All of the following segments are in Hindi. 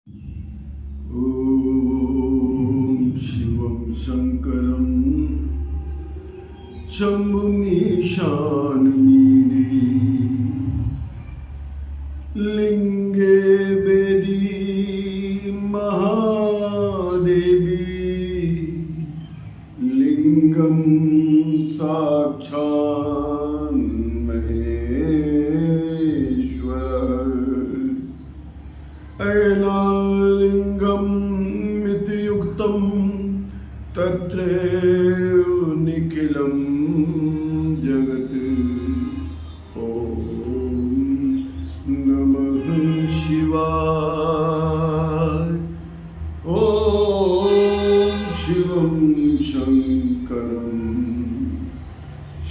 ॐ शिवं शङ्करं शम्भुमीशानमीडे लिङ्गे वेदी महादेवी लिङ्गं साक्षान् महेश्वरः ऐनालिङ्गं मितियुक्तं तत्रैव निखिलं जगत्। ॐ नमः शिवाय। ॐ शिवं शङ्करं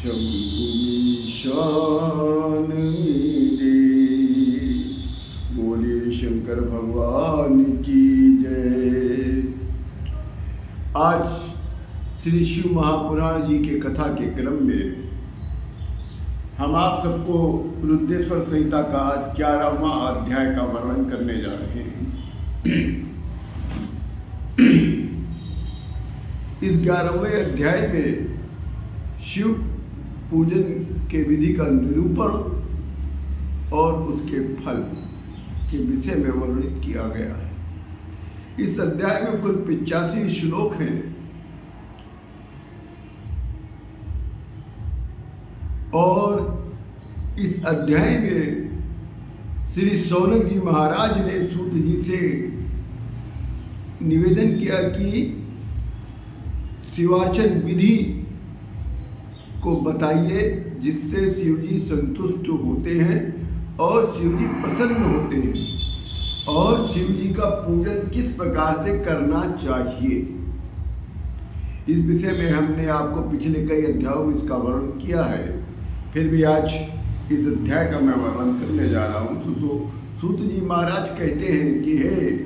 शम्भुमीशानमीडे। बोलिए शंकर भगवान की जय। आज श्री शिव महापुराण जी के कथा के क्रम में हम आप सबको रुद्रेश्वर संहिता का 11वां अध्याय का वर्णन करने जा रहे हैं। इस 11वें अध्याय में शिव पूजन के विधि का निरूपण और उसके फल के विषय में वर्णित किया गया है। इस अध्याय में कुल 85 श्लोक हैं और इस अध्याय में श्री शौनक जी महाराज ने सूत जी से निवेदन किया कि शिवार्चन विधि को बताइए जिससे शिव जी संतुष्ट होते हैं और शिव जी प्रसन्न होते हैं और शिव जी का पूजन किस प्रकार से करना चाहिए। इस विषय में हमने आपको पिछले कई अध्यायों में इसका वर्णन किया है, फिर भी आज इस अध्याय का मैं वर्णन करने जा रहा हूँ। तो सूत जी महाराज कहते हैं कि हे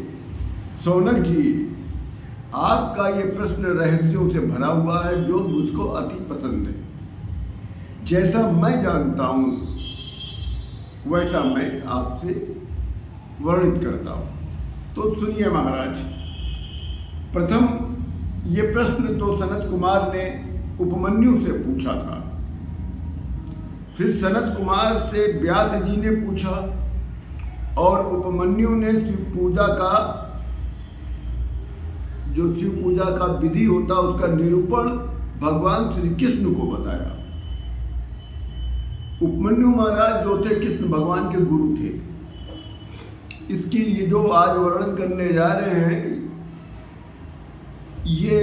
शौनक जी, आपका ये प्रश्न रहस्यों से भरा हुआ है जो मुझको अति पसंद है। जैसा मैं जानता हूँ वैसा मैं आपसे वर्णित करता हूँ। तो सुनिए महाराज। प्रथम ये प्रश्न तो सनत कुमार ने उपमन्यु से पूछा था, फिर सनत कुमार से व्यास जी ने पूछा और उपमन्यु ने शिव पूजा का जो शिव पूजा का विधि होता उसका निरूपण भगवान श्री कृष्ण को बताया। उपमन्यु महाराज जो थे कृष्ण भगवान के गुरु थे। इसकी ये जो आज वर्णन करने जा रहे हैं ये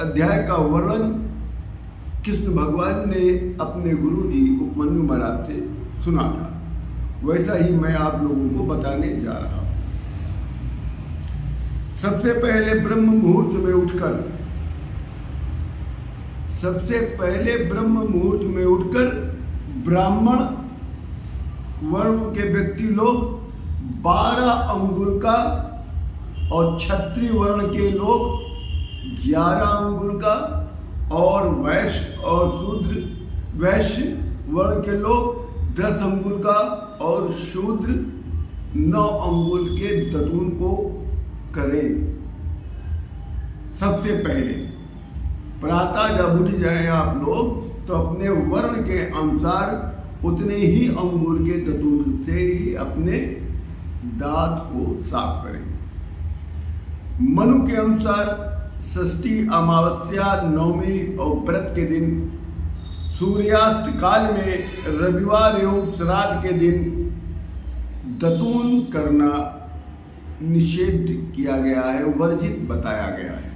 अध्याय का वर्णन कृष्ण भगवान ने अपने गुरु जी उपमन्यु महाराज से सुना था, वैसा ही मैं आप लोगों को बताने जा रहा हूँ। सबसे पहले ब्रह्म मुहूर्त में उठकर ब्राह्मण वर्ण के व्यक्ति लोग 12 अंगुल का और क्षत्रिय वर्ण के लोग 11 अंगुल का और वैश्य वर्ण के लोग 10 अंगुल का और शूद्र 9 अंगुल के दतून को करें। सबसे पहले प्रातः जब उठ जाए आप लोग तो अपने वर्ण के अनुसार उतने ही अंगुल के दतून से ही अपने दांत को साफ करें। मनु के अनुसार षष्ठी, अमावस्या, नवमी और व्रत के दिन, सूर्यास्त काल में, रविवार एवं श्राद्ध के दिन दतून करना निषेध किया गया है, वर्जित बताया गया है।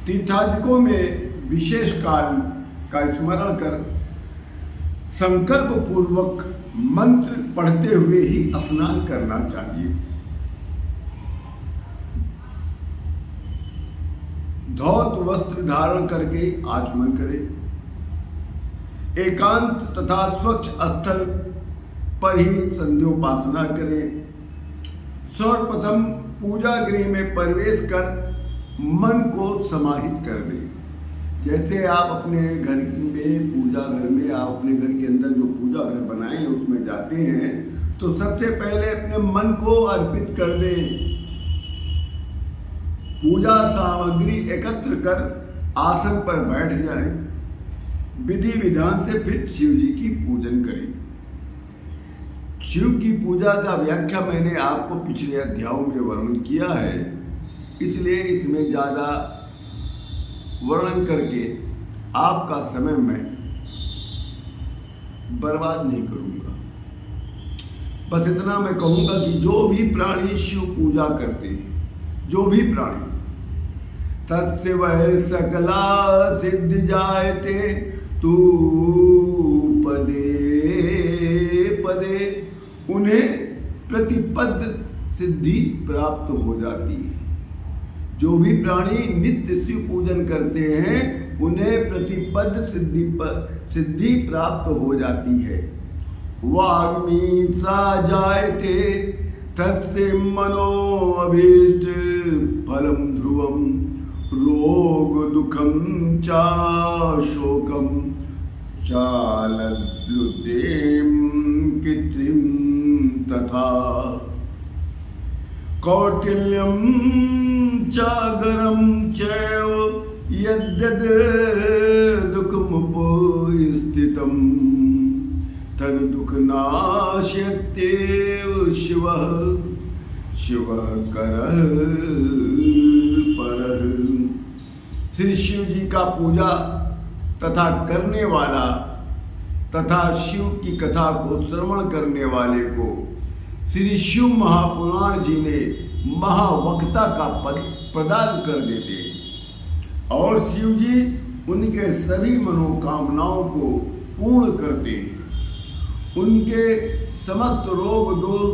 तीर्थादिकों में विशेष काल का स्मरण कर संकल्प पूर्वक मंत्र पढ़ते हुए ही स्नान करना चाहिए। धौत वस्त्र धारण करके आचमन करें। एकांत तथा स्वच्छ स्थल पर ही संध्योपासना करें। सर्वप्रथम पूजा गृह में प्रवेश कर मन को समाहित कर दें। जैसे आप अपने घर में पूजा घर में आप अपने घर के अंदर जो पूजा घर बनाए हैं उसमें जाते हैं तो सबसे पहले अपने मन को अर्पित कर दें। पूजा सामग्री एकत्र कर आसन पर बैठ जाएं। विधि विधान से फिर शिव जी की पूजन करें। शिव की पूजा का व्याख्या मैंने आपको पिछले अध्यायों में वर्णन किया है, इसलिए इसमें ज़्यादा वर्णन करके आपका समय मैं बर्बाद नहीं करूंगा। बस इतना मैं कहूंगा कि जो भी प्राणी शिव पूजा करते हैं, जो भी प्राणी, तत्से वह सकला सिद्ध जायते तू पदे पदे, उन्हें प्रतिपद सिद्धि प्राप्त हो जाती है। जो भी प्राणी नित्य शिव पूजन करते हैं उन्हें प्रतिपद सिद्धि प्राप्त हो जाती है। वाग्मी सा जायते तत्से मनो अभीष्ट फलम ध्रुवम रोग दुखम चा शोकम चालद्युदेम कृत्रिम तथा कौटिल्यम चागरम चैव यद्यद् दुःखमुपस्थितं तद् दुःखनाशयत्येव शिवः शिवः करः परः। श्री शिव जी का पूजा तथा करने वाला तथा शिव की कथा को श्रवण करने वाले को श्री शिव महापुराण जी ने महावक्ता का पद प्रदान कर देते और शिव जी उनके सभी मनोकामनाओं को पूर्ण करते हैं। उनके समस्त रोग दोष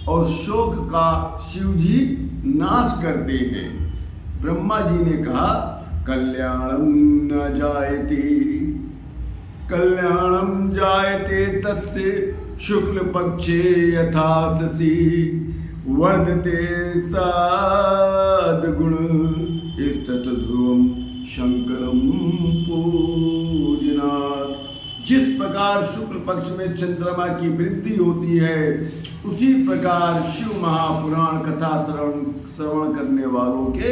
और शोक का शिव जी नाश करते हैं। ब्रह्मा जी ने कहा कल्याणम न जायते कल्याणम जायते तस्य शुक्ल पक्षे यथा शशि वर्धते सद्गुण ध्रुवम शंकरम पूजनात्। जिस प्रकार शुक्ल पक्ष में चंद्रमा की वृद्धि होती है उसी प्रकार शिव महापुराण कथा श्रवण करने वालों के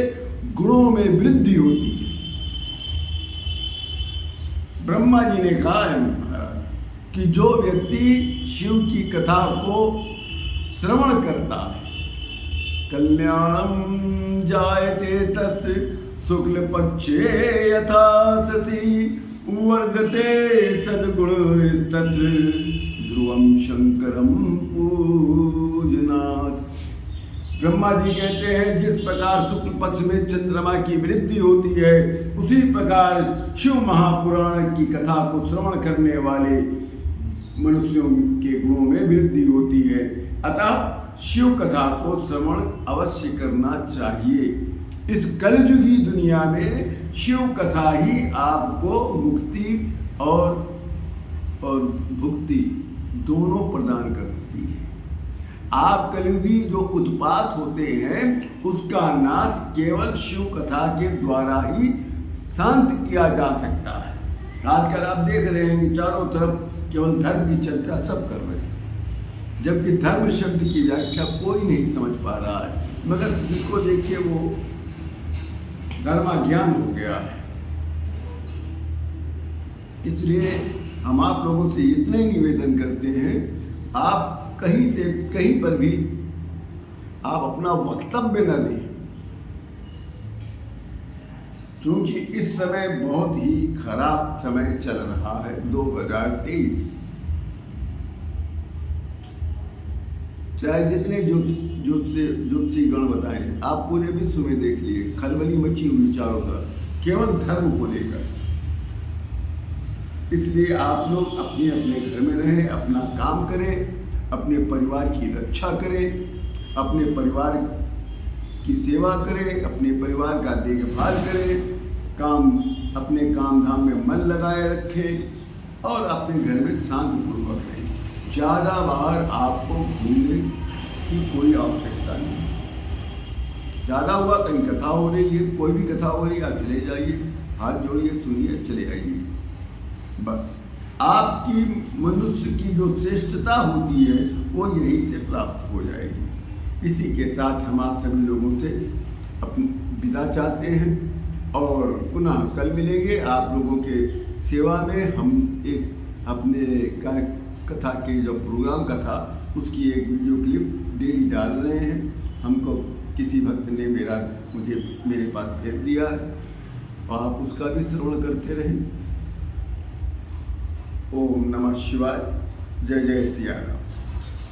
गुणों में वृद्धि होती है। ब्रह्मा जी ने कहा है महाराज कि जो व्यक्ति शिव की कथा को श्रवण करता है कल्याणम जायते तत् शुक्ल पक्षे यथा शशि वर्धते सद्गुण तत्र ध्रुवम शंकरम पूजनात्। ब्रह्मा जी कहते हैं जिस प्रकार शुक्ल पक्ष में चंद्रमा की वृद्धि होती है उसी प्रकार शिव महापुराण की कथा को श्रवण करने वाले मनुष्यों के गुणों में वृद्धि होती है। अतः शिव कथा को श्रवण अवश्य करना चाहिए। इस कलयुगी दुनिया में शिव कथा ही आपको मुक्ति और भुक्ति दोनों प्रदान कर सकती है। आप कलयुगी जो उत्पात होते हैं उसका नाश केवल शिव कथा के द्वारा ही शांत किया जा सकता है। आजकल आप देख रहे हैं कि चारों तरफ केवल धर्म की चर्चा सब कर रहे हैं, जबकि धर्म शब्द की व्याख्या कोई नहीं समझ पा रहा है, मगर जिसको देखिए वो धर्माज्ञान हो गया है। इसलिए हम आप लोगों से इतना ही निवेदन करते हैं, आप कहीं से कहीं पर भी आप अपना वक्तव्य न दें, क्योंकि इस समय बहुत ही खराब समय चल रहा है। 2023 चाहे जितने ज्योतिषी गण बताएं, आप पूरे विश्व में देख लिए खलबली मची हुई चारों तरफ केवल धर्म को लेकर। इसलिए आप लोग अपने अपने घर में रहें, अपना काम करें, अपने परिवार की रक्षा करें, अपने परिवार की सेवा करें, अपने परिवार का देखभाल करें, अपने काम धाम में मन लगाए रखें और अपने घर में शांतिपूर्वक रहें। ज़्यादा बाहर आपको घूमने की कोई आवश्यकता नहीं। ज़्यादा हुआ कहीं कथा हो रही है, कोई भी कथा हो रही है, आप चले जाइए, हाथ जोड़िए, सुनिए, चले आइए, बस। आपकी मनुष्य की जो श्रेष्ठता होती है वो यहीं से प्राप्त हो जाएगी। इसी के साथ हम आप सभी लोगों से अपनी विदा चाहते हैं और पुनः कल मिलेंगे आप लोगों के सेवा में। हम एक अपने कार्य कथा के जो प्रोग्राम का था उसकी एक वीडियो क्लिप डेली डाल रहे हैं। हमको किसी भक्त ने मुझे मेरे पास भेज दिया है और आप उसका भी श्रवण करते रहें। ओम नमः शिवाय। जय जय सिया राम।